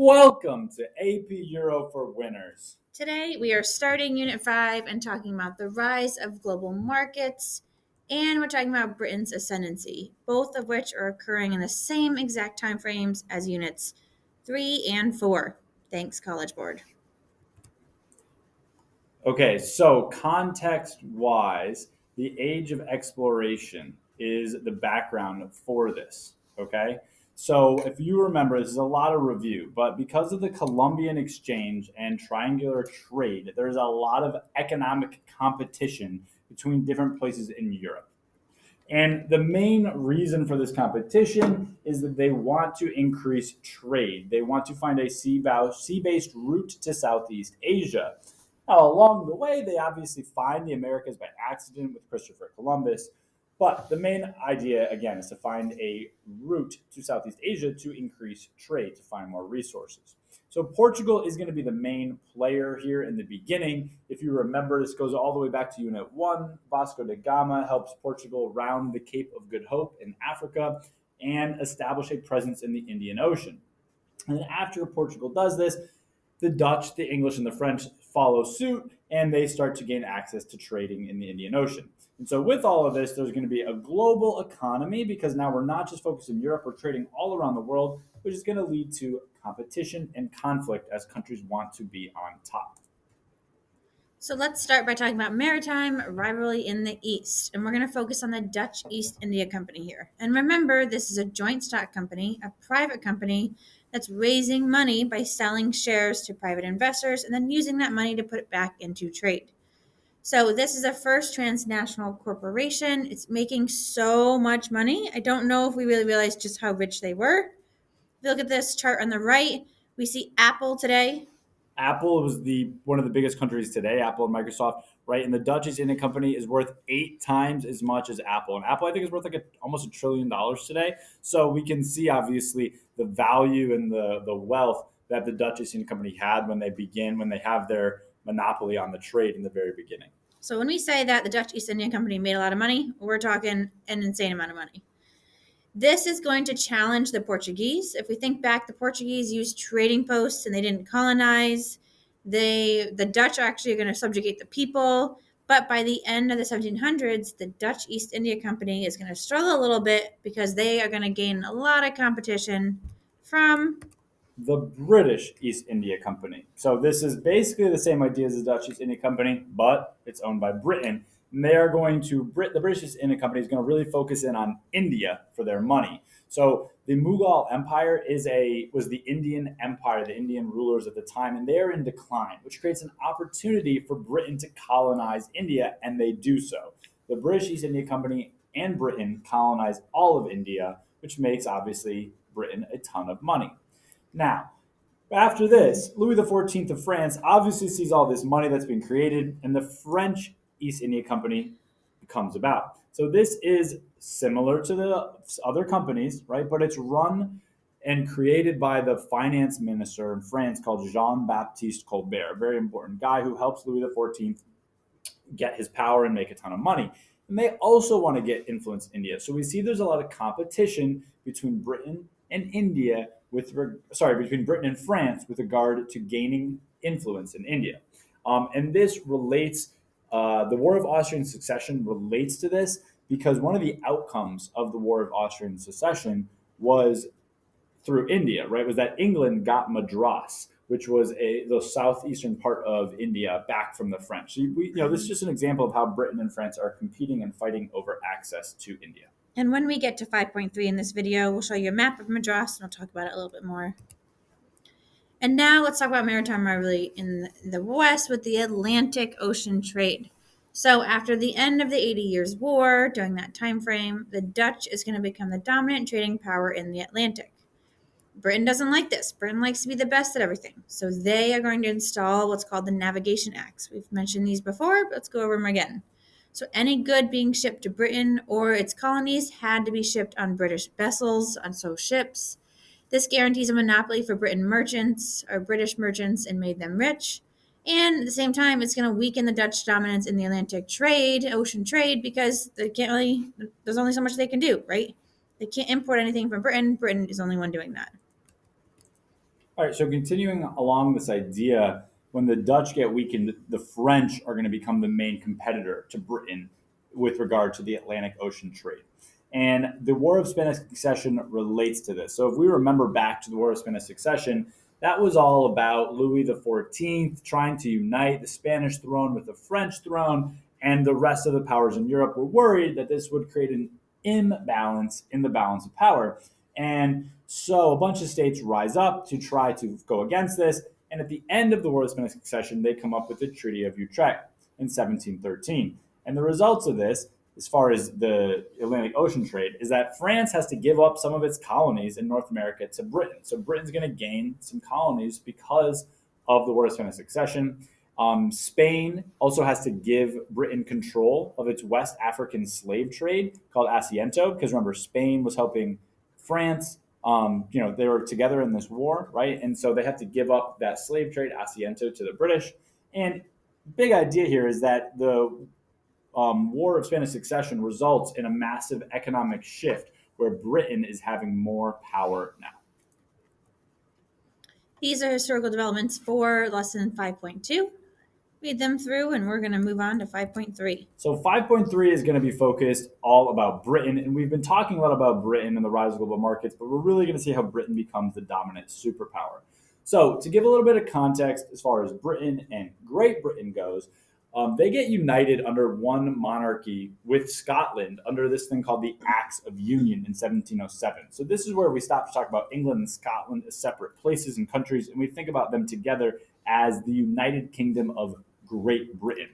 Welcome to AP Euro for Winners. Today, we are starting Unit 5 and talking about the rise of global markets, and we're talking about Britain's ascendancy, both of which are occurring in the same exact time frames as Units 3 and 4. Thanks, College Board. Okay, so context wise, the age of exploration is the background for this. Okay, so if you remember, this is a lot of review, but because of the Columbian Exchange and triangular trade, there's a lot of economic competition between different places in Europe. And the main reason for this competition is that they want to increase trade. They want to find a sea-based route to Southeast Asia. Now, along the way, they obviously find the Americas by accident with Christopher Columbus. But the main idea, again, is to find a route to Southeast Asia to increase trade, to find more resources. So Portugal is going to be the main player here in the beginning. If you remember, this goes all the way back to Unit 1. Vasco da Gama helps Portugal round the Cape of Good Hope in Africa and establish a presence in the Indian Ocean. And after Portugal does this, the Dutch, the English, and the French follow suit, and they start to gain access to trading in the Indian Ocean. And so, with all of this, there's going to be a global economy because now we're not just focused in Europe, we're trading all around the world, which is going to lead to competition and conflict as countries want to be on top. So let's start by talking about maritime rivalry in the East. And we're going to focus on the Dutch East India Company here. And remember, this is a joint stock company, a private company that's raising money by selling shares to private investors and then using that money to put it back into trade. So this is a first transnational corporation. It's making so much money. I don't know if we really realized just how rich they were. If you look at this chart on the right, we see Apple today. Apple was the one of the biggest countries today, Apple and Microsoft, right? And the Dutch East India Company is worth 8 times as much as Apple. And Apple, I think, is worth like almost $1 trillion today. So we can see, obviously, the value and the wealth that the Dutch East India Company had when they have their monopoly on the trade in the very beginning. So when we say that the Dutch East India Company made a lot of money, we're talking an insane amount of money. This is going to challenge the Portuguese. If we think back, the Portuguese used trading posts and they didn't colonize. The Dutch are actually going to subjugate the people. But by the end of the 1700s, the Dutch East India Company is going to struggle a little bit because they are going to gain a lot of competition from The British East India Company. So this is basically the same idea as the Dutch East India Company, but it's owned by Britain. And they are going to the British East India Company is going to really focus in on India for their money. So the Mughal Empire was the Indian Empire, the Indian rulers at the time, and they are in decline, which creates an opportunity for Britain to colonize India, and they do so. The British East India Company and Britain colonize all of India, which makes obviously Britain a ton of money. Now, after this, Louis XIV of France obviously sees all this money that's been created, and the French East India Company comes about. So this is similar to the other companies, right? But it's run and created by the finance minister in France called Jean-Baptiste Colbert, a very important guy who helps Louis XIV get his power and make a ton of money. And they also want to get influence in India. So we see there's a lot of competition between Britain and India between Britain and France with regard to gaining influence in India. And this relates, the War of Austrian Succession relates to this because one of the outcomes of the War of Austrian Succession was through India, right? Was that England got Madras, which was the southeastern part of India, back from the French. So this is just an example of how Britain and France are competing and fighting over access to India. And when we get to 5.3 in this video, we'll show you a map of Madras and we'll talk about it a little bit more. And now let's talk about maritime rivalry in the West with the Atlantic Ocean trade. So after the end of the 80 Years' War, during that time frame, the Dutch is going to become the dominant trading power in the Atlantic. Britain doesn't like this. Britain likes to be the best at everything. So they are going to install what's called the Navigation Acts. We've mentioned these before, but let's go over them again. So any good being shipped to Britain or its colonies had to be shipped on British vessels, on ships. This guarantees a monopoly for British merchants, and made them rich. And at the same time, it's going to weaken the Dutch dominance in the Atlantic trade, ocean trade, because there's only so much they can do, right? They can't import anything from Britain. Britain is the only one doing that. All right, so continuing along this idea, when the Dutch get weakened, the French are going to become the main competitor to Britain with regard to the Atlantic Ocean trade. And the War of Spanish Succession relates to this. So if we remember back to the War of Spanish Succession, that was all about Louis XIV trying to unite the Spanish throne with the French throne, and the rest of the powers in Europe were worried that this would create an imbalance in the balance of power. And so a bunch of states rise up to try to go against this. And at the end of the War of Spanish Succession, they come up with the Treaty of Utrecht in 1713. And the results of this, as far as the Atlantic Ocean trade, is that France has to give up some of its colonies in North America to Britain. So Britain's going to gain some colonies because of the War of Spanish Succession. Spain also has to give Britain control of its West African slave trade called Asiento, because remember, Spain was helping France. They were together in this war, right? And so they have to give up that slave trade, Asiento, to the British. And big idea here is that the War of Spanish Succession results in a massive economic shift where Britain is having more power now. These are historical developments for lesson 5.2. Read them through, and we're going to move on to 5.3. So 5.3 is going to be focused all about Britain, and we've been talking a lot about Britain and the rise of global markets, but we're really going to see how Britain becomes the dominant superpower. So to give a little bit of context as far as Britain and Great Britain goes, they get united under one monarchy with Scotland under this thing called the Acts of Union in 1707. So this is where we stop to talk about England and Scotland as separate places and countries, and we think about them together as the United Kingdom of Great Britain.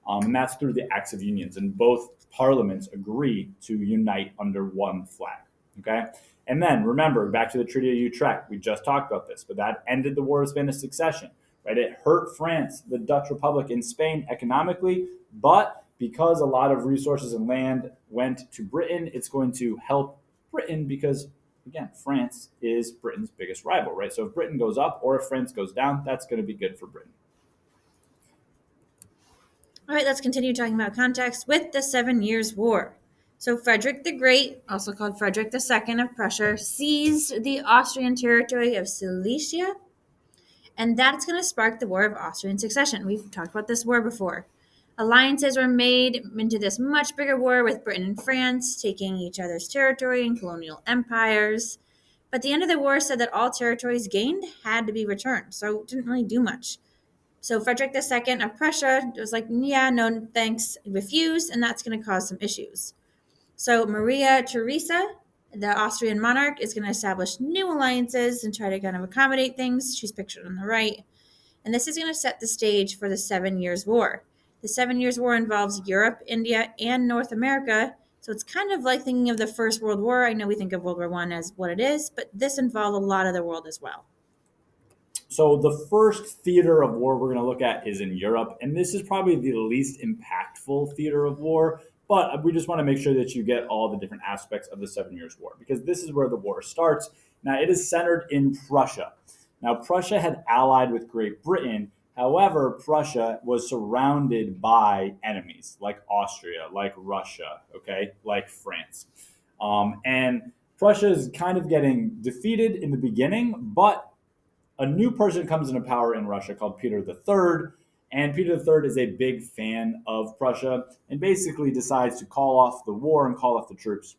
And that's through the Acts of Unions. And both parliaments agree to unite under one flag. Okay? And then remember, back to the Treaty of Utrecht, we just talked about this, but that ended the War of Spanish Succession. Right? It hurt France, the Dutch Republic, and Spain economically, but because a lot of resources and land went to Britain, it's going to help Britain because, again, France is Britain's biggest rival, right? So if Britain goes up or if France goes down, that's going to be good for Britain. All right, let's continue talking about context with the 7 Years' War. So Frederick the Great, also called Frederick II of Prussia, seized the Austrian territory of Silesia, and that's going to spark the War of Austrian Succession. We've talked about this war before. Alliances were made into this much bigger war with Britain and France, taking each other's territory and colonial empires. But the end of the war said that all territories gained had to be returned, so it didn't really do much. So Frederick II of Prussia was like, yeah, no thanks, refused, and that's going to cause some issues. So Maria Theresa, the Austrian monarch, is going to establish new alliances and try to kind of accommodate things. She's pictured on the right. And this is going to set the stage for the 7 Years' War. The 7 Years' War involves Europe, India, and North America. So it's kind of like thinking of the First World War. I know we think of World War I as what it is, but this involved a lot of the world as well. So the first theater of war we're going to look at is in Europe, and this is probably the least impactful theater of war, but we just want to make sure that you get all the different aspects of the 7 Years' War, because this is where the war starts. Now, it is centered in Prussia. Now, Prussia had allied with Great Britain. However, Prussia was surrounded by enemies like Austria, like Russia, okay, like France. And Prussia is kind of getting defeated in the beginning, but a new person comes into power in Russia called Peter III. And Peter III is a big fan of Prussia and basically decides to call off the war and call off the troops.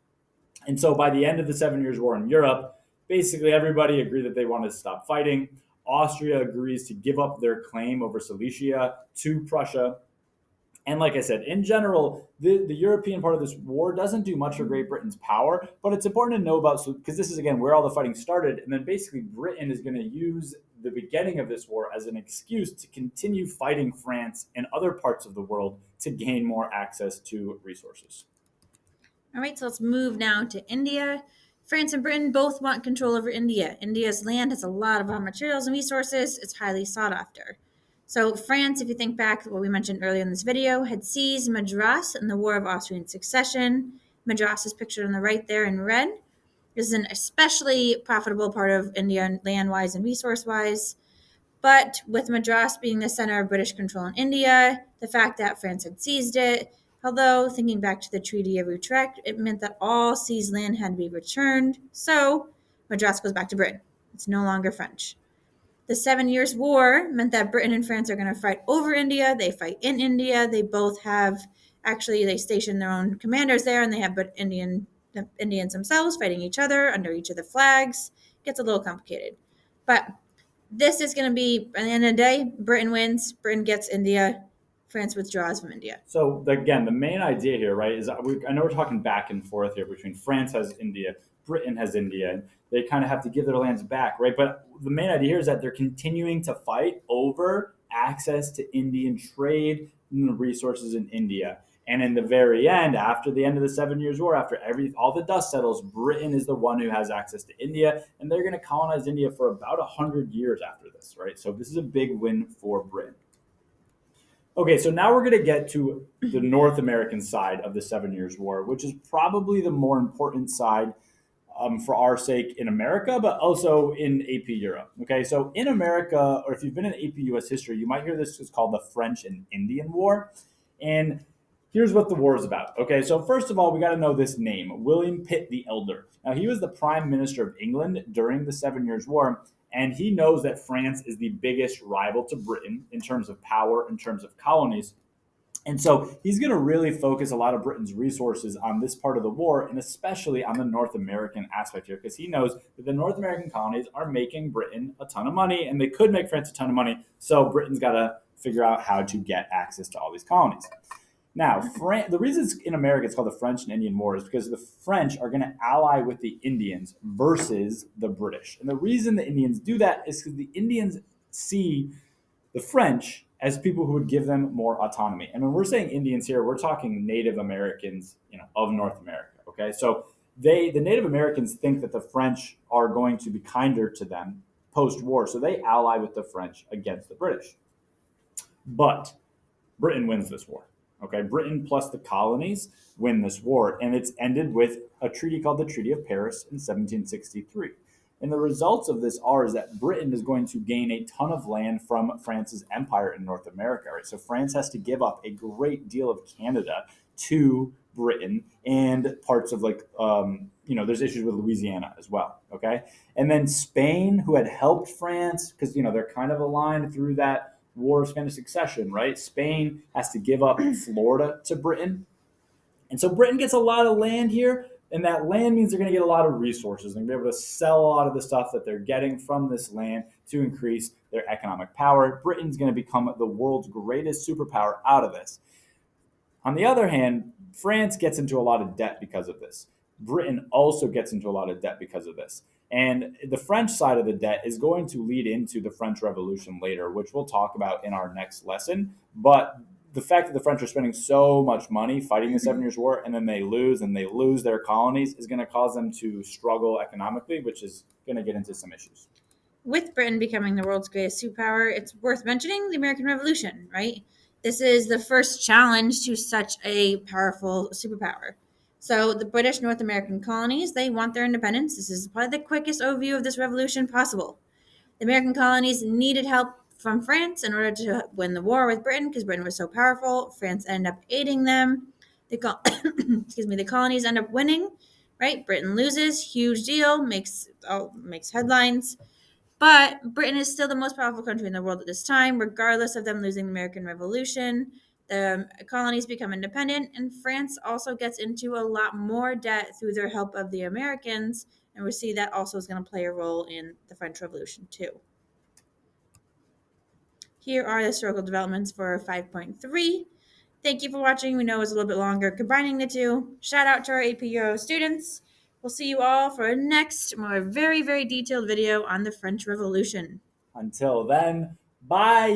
And so by the end of the 7 Years' War in Europe, basically everybody agreed that they wanted to stop fighting. Austria agrees to give up their claim over Silesia to Prussia. And like I said, in general, the European part of this war doesn't do much for Great Britain's power, but it's important to know about, because this is, again, where all the fighting started. And then basically Britain is going to use the beginning of this war as an excuse to continue fighting France and other parts of the world to gain more access to resources. All right, so let's move now to India. France and Britain both want control over India. India's land has a lot of raw materials and resources. It's highly sought after. So France, if you think back to what we mentioned earlier in this video, had seized Madras in the War of Austrian Succession. Madras is pictured on the right there in red. This is an especially profitable part of India land-wise and resource-wise. But with Madras being the center of British control in India, the fact that France had seized it, although thinking back to the Treaty of Utrecht, it meant that all seized land had to be returned. So Madras goes back to Britain. It's no longer French. The 7 Years' War meant that Britain and France are going to fight over India. They fight in India. They both have actually they station their own commanders there, and they have but the Indians themselves fighting each other under each of the flags. It gets a little complicated, but this is going to be at the end of the day, Britain wins. Britain gets India. France withdraws from India. So again, the main idea here, right, is I know we're talking back and forth here between France has India, Britain has India, and they kind of have to give their lands back, right? But the main idea here is that they're continuing to fight over access to Indian trade and resources in India. And in the very end, after the end of the 7 Years' War, after all the dust settles, Britain is the one who has access to India, and they're going to colonize India for about 100 years after this, right? So this is a big win for Britain. Okay, so now we're going to get to the North American side of the 7 Years' War, which is probably the more important side for our sake in America, but also in AP Europe. Okay, so in America, or if you've been in AP US history, you might hear this is called the French and Indian War. And here's what the war is about. Okay, so first of all, we got to know this name, William Pitt the Elder. Now, he was the Prime Minister of England during the 7 Years' War, and he knows that France is the biggest rival to Britain in terms of power, in terms of colonies. And so he's going to really focus a lot of Britain's resources on this part of the war, and especially on the North American aspect here, because he knows that the North American colonies are making Britain a ton of money, and they could make France a ton of money. So Britain's got to figure out how to get access to all these colonies. Now, the reason it's in America it's called the French and Indian War is because the French are going to ally with the Indians versus the British. And the reason the Indians do that is because the Indians see the French as people who would give them more autonomy. And when we're saying Indians here, we're talking Native Americans, of North America. Okay, so the Native Americans think that the French are going to be kinder to them post-war, so they ally with the French against the British. But Britain wins this war. Okay, Britain plus the colonies win this war, and it's ended with a treaty called the Treaty of Paris in 1763. And the results of this are is that Britain is going to gain a ton of land from France's empire in North America. Right, so France has to give up a great deal of Canada to Britain and parts of there's issues with Louisiana as well. Okay, and then Spain, who had helped France because they're kind of aligned through that War of Spanish Succession, right? Spain has to give up Florida to Britain. And so Britain gets a lot of land here, and that land means they're going to get a lot of resources. They're going to be able to sell a lot of the stuff that they're getting from this land to increase their economic power. Britain's going to become the world's greatest superpower out of this. On the other hand, France gets into a lot of debt because of this. Britain also gets into a lot of debt because of this. And the French side of the debt is going to lead into the French Revolution later, which we'll talk about in our next lesson. But the fact that the French are spending so much money fighting the 7 Years' War and then they lose their colonies is going to cause them to struggle economically, which is going to get into some issues. With Britain becoming the world's greatest superpower, it's worth mentioning the American Revolution, right? This is the first challenge to such a powerful superpower. So the British North American colonies, they want their independence. This is probably the quickest overview of this revolution possible. The American colonies needed help from France in order to win the war with Britain because Britain was so powerful. France ended up aiding them. The colonies end up winning, right? Britain loses, huge deal, makes headlines. But Britain is still the most powerful country in the world at this time, regardless of them losing the American Revolution. The colonies become independent, and France also gets into a lot more debt through their help of the Americans. And we see that also is going to play a role in the French Revolution, too. Here are the historical developments for 5.3. Thank you for watching. We know it's a little bit longer combining the two. Shout out to our AP Euro students. We'll see you all for a next, more very, very detailed video on the French Revolution. Until then, bye.